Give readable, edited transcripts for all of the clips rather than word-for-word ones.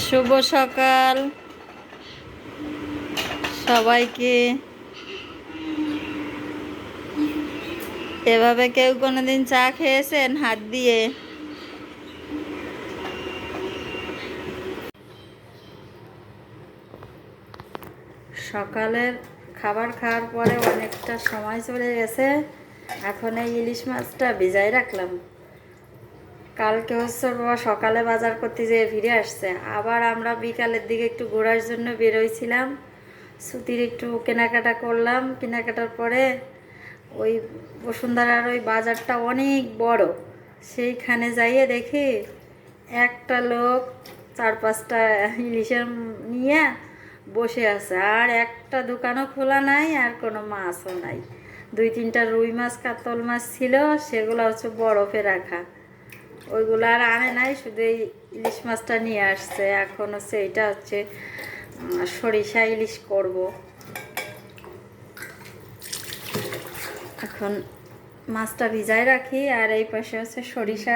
শুভ সকাল সবাইকে। এভাবে কেউ কোনোদিন চা খেয়েছেন হাত দিয়ে? সকালের খাবার খাওয়ার পরে অনেকটা সময় চলে গেছে। এখন এই ইলিশ মাছটা ভিজাই রাখলাম। কালকে হচ্ছে বাবা সকালে বাজার করতে যেয়ে ফিরে আসছে। আবার আমরা বিকালের দিকে একটু ঘোরার জন্য বেরোইছিলাম। সুতির একটু কেনাকাটা করলাম। কেনাকাটার পরে ওই বসুন্ধরার ওই বাজারটা অনেক বড়। সেইখানে যাইয়ে দেখি একটা লোক 4-5টা ইলিশের নিয়ে বসে আছে, আর একটা দোকানও খোলা নাই, আর কোনো মাছও নাই। 2-3টা রুই মাছ কাতল মাছ ছিল, সেগুলো হচ্ছে বরফে রাখা। ওইগুলো আর আনে নাই, শুধু এই ইলিশ মাছটা নিয়ে আসছে। এখন হচ্ছে এইটা হচ্ছে সরিষা ইলিশ করব। এখন মাছটা ভিজাই রাখি, আর এই পাশে হচ্ছে সরিষা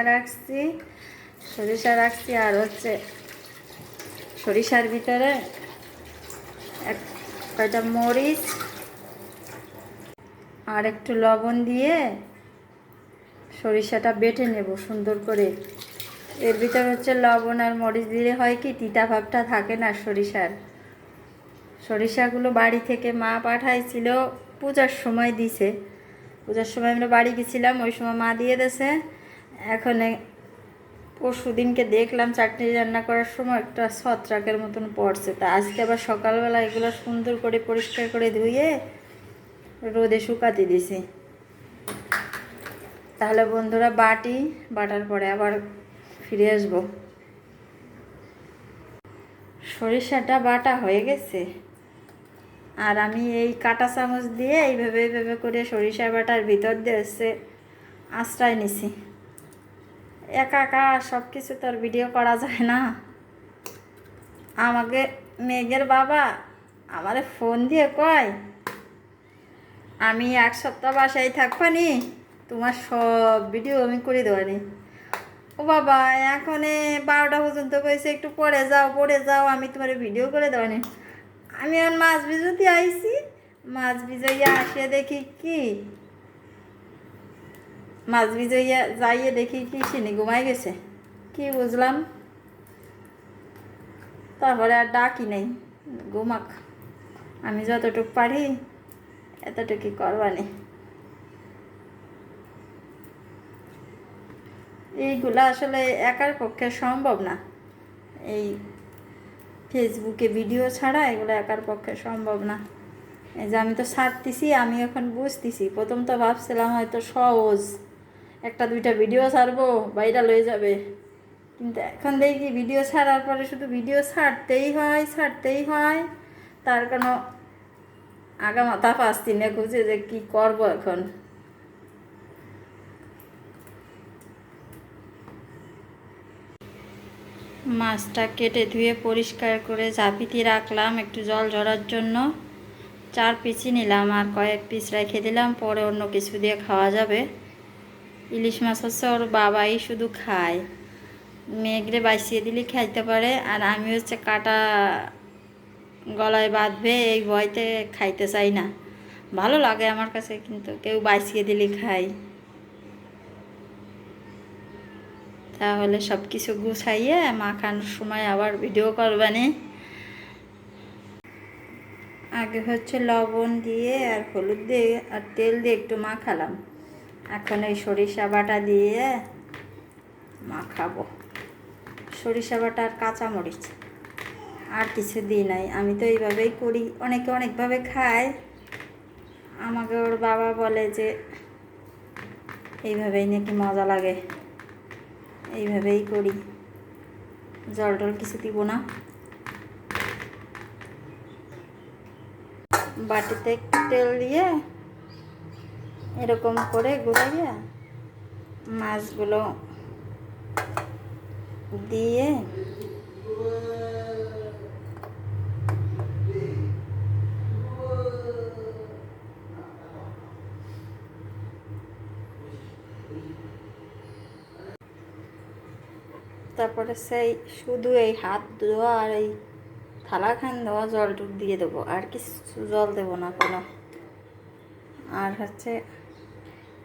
রাখছি আর হচ্ছে সরিষার ভিতরে কয়টা মরিচ আর একটু লবণ দিয়ে সরিষাটা বেটে নেব সুন্দর করে। এর ভিতরে হচ্ছে লবণ আর মরিচ দিলে হয় কি, তিতা ভাবটা থাকে না সরিষাগুলো বাড়ি থেকে মা পাঠাইছিল, পূজার সময় দিছে। পূজার সময় আমরা বাড়ি গেছিলাম, ওই সময় মা দিয়ে দিয়েছে। এখন পরশু দিনকে দেখলাম চাটনি রান্না করার সময় একটা ছত্রাকের মতন পড়ছে। তা আজকে আবার সকালবেলা এগুলো সুন্দর করে পরিষ্কার করে ধুয়ে রোদে শুকাতে দিছি। তাহলে বন্ধুরা বাটার পরে আবার ফিরে আসবো। সরিষাটা বাটা হয়ে গেছে, আর আমি এই কাঁটা চামচ দিয়ে এইভাবে করে সরিষা বাটার ভিতর দিয়ে হচ্ছে আশ্রয় নিছি। একা একা সব কিছু তো আর ভিডিও করা যায় না। আমাকে মেঘের বাবা আমারে ফোন দিয়ে কয়, আমি 1 সপ্তাহ বাসায় থাকবানি, তোমার সব ভিডিও আমি করে দেওয়ানি। ও বাবা, এখন 12টা পর্যন্ত কইছে একটু পরে যাও, আমি তোমার ভিডিও করে দেওয়ানি। আমি এখন মাছ ভিজাতে আইছি, মাছ ভিজাইয়া আসিয়া দেখি কি, মাছ ভিজাইয়া যাইয়ে দেখি কি চিনি ঘুমাই গেছে। কি বুঝলাম, তারপরে আর ডাকি নেই, ঘুমাক, আমি যতটুকু পারি এতটুকুই করবানি। এইগুলো আসলে একার পক্ষে সম্ভব না। এই ফেসবুকে ভিডিও ছাড়া এগুলো একার পক্ষে সম্ভব না। এই যে আমি তো ছাড়তেছি, আমি এখন বুঝতেছি। প্রথম তো ভাবছিলাম হয়তো সহজ, 1-2টা ভিডিও ছাড়বো ভাইরাল হয়ে যাবে, কিন্তু এখন দেখি ভিডিও ছাড়ার পরে শুধু ভিডিও ছাড়তেই হয়। তার কোনো আগা মাথা পাচ্ছি না, খুঁজে যে কী করবো এখন। মাছটা কেটে ধুয়ে পরিষ্কার করে ঝাঁপিতে রাখলাম একটু জল ঝরার জন্য। 4 পিসই নিলাম, আর কয়েক পিস রেখে দিলাম, পরে অন্য কিছু দিয়ে খাওয়া যাবে। ইলিশ মাছ হচ্ছে ওর বাবাই শুধু খায়, মেঘরে বাইছিয়ে দিলে খাইতে পারে, আর আমি হচ্ছে কাটা গলায় বাঁধবে এই ভয়তে খাইতে চাই না। ভালো লাগে আমার কাছে, কিন্তু কেউ বাইছিয়ে দিলে খাই। তাহলে সব কিছু গুছাইয়ে মাখানোর সময় আবার ভিডিও করবানে। আগে হচ্ছে লবণ দিয়ে আর হলুদ দিয়ে আর তেল দিয়ে একটু মাখালাম। এখন এই সরিষা বাটা দিয়ে মাখাবো। সরিষা বাটা আর কাঁচামরিচ, আর কিছু দিই নাই। আমি তো এইভাবেই করি, অনেকে অনেকভাবে খায়। আমাকে ওর বাবা বলে যে এইভাবেই নাকি মজা লাগে, এইভাবেই করি। জল টল কিছু দিব না। বাটিতে তেল দিয়ে এরকম করে ঘুরাইয়া মাছগুলো দিয়ে তারপরে সেই শুধু এই হাত ধোয়া আর এই থালা খান দেওয়া জলটুক দিয়ে দেবো, আর কিছু জল দেবো না কোনো। আর হচ্ছে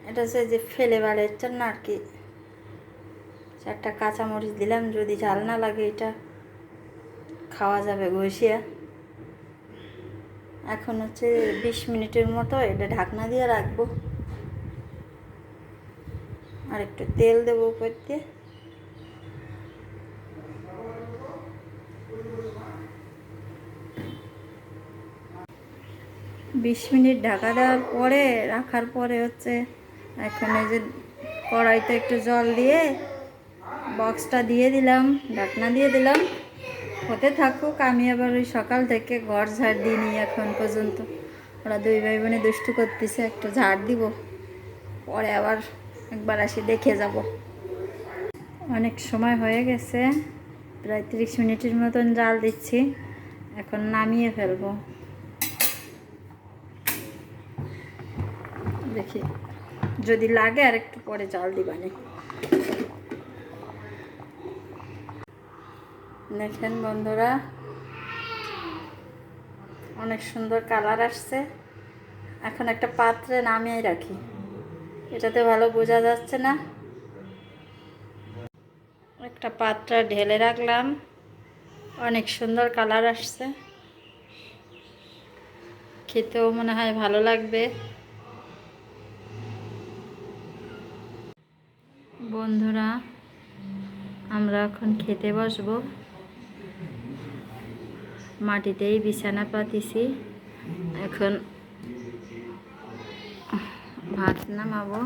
এটা হচ্ছে যে ফেলে বাড়ির জন্য আর কি 4টা কাঁচামরিচ দিলাম, যদি ঝাল না লাগে এটা খাওয়া যাবে ঘষিয়ে। এখন হচ্ছে 20 মিনিটের মতো এটা ঢাকনা দিয়ে রাখবো, আর একটু তেল দেবো উপর দিয়ে। 20 মিনিট ঢাকা দেওয়ার পরে রাখার পরে হচ্ছে এখন এই যে কড়াইতে একটু জল দিয়ে বক্সটা দিয়ে দিলাম, ঢাকনা দিয়ে দিলাম, হতে থাকুক। আমি আবার ওই সকাল থেকে ঘর ঝাড় দিইনি এখন পর্যন্ত। ওরা 2 ভাই বোনে দুষ্টু করতেছে, একটু ঝাড় দিব, পরে আবার একবার আসি দেখে যাব। অনেক সময় হয়ে গেছে, প্রায় 30 মিনিটের মতন জাল দিচ্ছি, এখন নামিয়ে ফেলবো। দেখি যদি লাগে আর একটু পরে জাল দিবানি। দেখেন বন্ধুরা, অনেক সুন্দর কালার আসছে। এখন একটা পাত্রে নামিয়ে রাখি, এটাতে ভালো বোঝা যাচ্ছে না। একটা পাত্রে ঢেলে রাখলাম, অনেক সুন্দর কালার আসছে, খেতেও মনে হয় ভালো লাগবে। বন্ধুরা, আমরা এখন খেতে বসবো। মাটিতেই বিছানা পাতিছি, এখন ভাত নামাবো।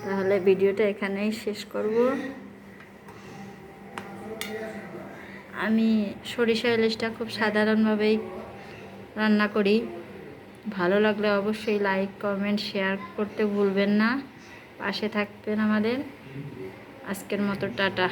তাহলে ভিডিওটা এখানেই শেষ করব। আমি সরিষা ইলিশটা খুব সাধারণভাবেই রান্না করি। ভালো লাগলে অবশ্যই লাইক, কমেন্ট, শেয়ার করতে ভুলবেন না। পাশে থাকবেন আমাদের। আজকের মতো টাটা।